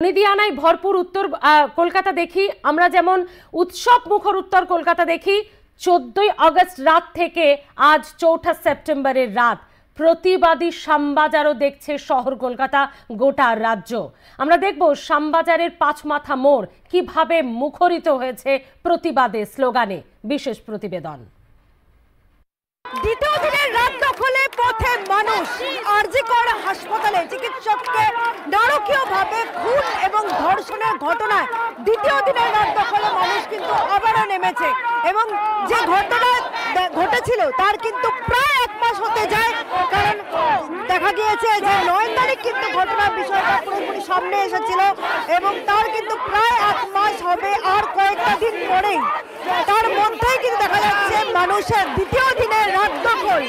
নিদিয়ানায় ভরপুর উত্তর কলকাতা দেখি আমরা, যেমন উৎসব মুখর উত্তর কলকাতা দেখি। 14ই আগস্ট রাত থেকে আজ 4ঠা সেপ্টেম্বরের রাত প্রতিবাদী শ্যামবাজারও দেখছে শহর কলকাতা, গোটা রাজ্য। আমরা দেখব শ্যামবাজারের পাঁচমাথা মোড় কিভাবে মুখরিত হয়েছে প্রতিবাদে, স্লোগানে। বিশেষ প্রতিবেদন। দ্বিতীয় দিনের রাত দখলে পথে মানুষ। আরজি কর হাসপাতালে চিকিৎসককে নারকীয়ভাবে খুন এবং ধর্ষণের ঘটনায় দ্বিতীয় দিনের রাত দখলে মানুষ কিন্তু আবারও নেমেছে, এবং যে ঘটনা ঘটেছিল তার কিন্তু প্রায় 1 মাস হতে যায়। কারণ দেখা গিয়েছে যে 9 তারিখ কিন্তু ঘটনার বিষয়টা পুরোপুরি সামনে এসেছিল, এবং তার কিন্তু প্রায় 1 মাস হবে আর কয়েকটা দিন পরেই। তার মধ্যেই কিন্তু দেখা যাচ্ছে মানুষের দ্বিতীয় দিনের রাত দখল।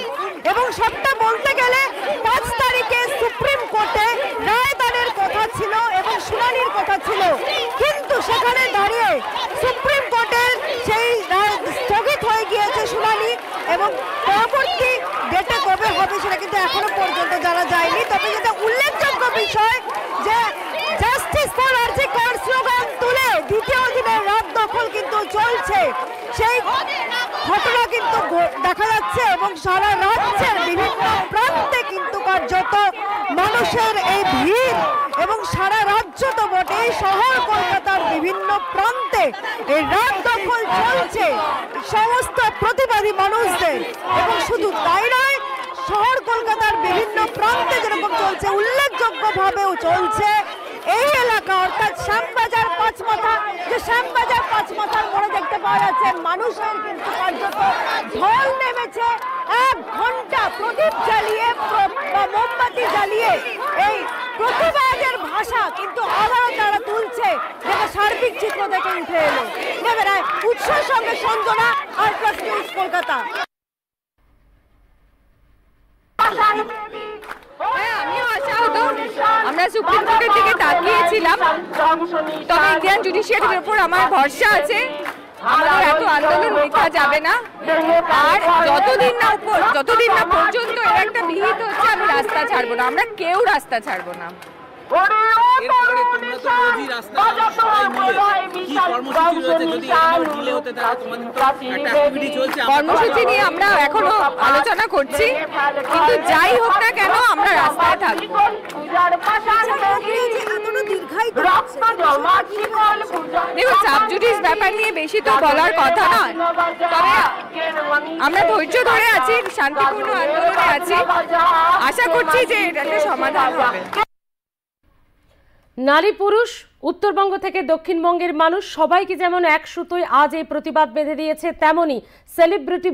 এবং সবটা বলতে গেলে 5 তারিখে সুপ্রিম কোর্টে রায়দানের কথা ছিল এবং শুনানির কথা ছিল, কিন্তু সেখানে দাঁড়িয়ে সুপ্রিম কোর্টের সেই রায় স্থগিত হয়ে গিয়েছে শুনানি, এবং পরবর্তী ডেটে কবে হবে সেটা কিন্তু এখনো পর্যন্ত জানা যায়নি। তবে যেটা উল্লেখযোগ্য বিষয় যে জাস্টিস ফর আরজি কর স্লোগান তুলে দ্বিতীয় দিনের রাত দখল কিন্তু চলছে। সেই ঘটনা কিন্তু দেখা যাচ্ছে, এবং সারা রাজ্যের বিভিন্ন প্রান্তে কিন্তু কার্যত মানুষের এই ভিড়, এবং সারা রাজ্য তো বটেই, শহর কলকাতার বিভিন্ন প্রান্তে এই রাত দখল চলছে সমস্ত প্রতিবাদী মানুষদের। এবং শুধু তাই নয়, শহর কলকাতার বিভিন্ন প্রান্তে যেরকম চলছে, উল্লেখযোগ্যভাবেও চলছে এই এলাকা, অর্থাৎ শ্যামবাজার পাঁচমাথা। যে শ্যামবাজার পাঁচমাথার মোড়ে দেখতে পাওয়া যাচ্ছে মানুষের কিন্তু কার্যত ঢল নেমেছে। 1 ঘন্টা প্রদীপ জ্বালিয়ে বা মোমবাতি জ্বালিয়ে এই প্রতিবাদের ভাষা কিন্তু আবারও তারা তুলছে, যেটা সার্বিক চিত্র দেখে উঠে এলো। নেবে রায়, উৎসর সঙ্গে সঞ্জনা, আর প্লাস নিউজ, কলকাতা। আমরা সুপ্রিম কোর্টের দিকে তাকিয়েছিলাম, তবে ইন্ডিয়ান জুডিশিয়ারির উপর আমার ভরসা আছে। আমাদের এত আন্দোলন বৃথা যাবে না, আর যতদিন না পর্যন্ত এর একটা বিহিত হচ্ছে, আমি রাস্তা ছাড়বো না। আমরা কেউ রাস্তা ছাড়বো না। কর্মসূচি নিয়ে আমরা এখনো আলোচনা করছি, কিন্তু যাই হোক না কেন আমরা রাস্তায় থাকবো। দেখুন, সাবজুডিস ব্যাপার নিয়ে বেশি তো বলার কথা নয়, তবে আমরা ধৈর্য ধরে আছি, শান্তিপূর্ণ আন্দোলনে আছি, আশা করছি যে এটা একটা সমাধান হবে। নারী পুরুষ, উত্তরবঙ্গ থেকে দক্ষিণবঙ্গের মানুষ, সবাইকে যেমন এক সুতোয় আজ এই প্রতিবাদ বেঁধে দিয়েছে, তেমনি সেলিব্রিটি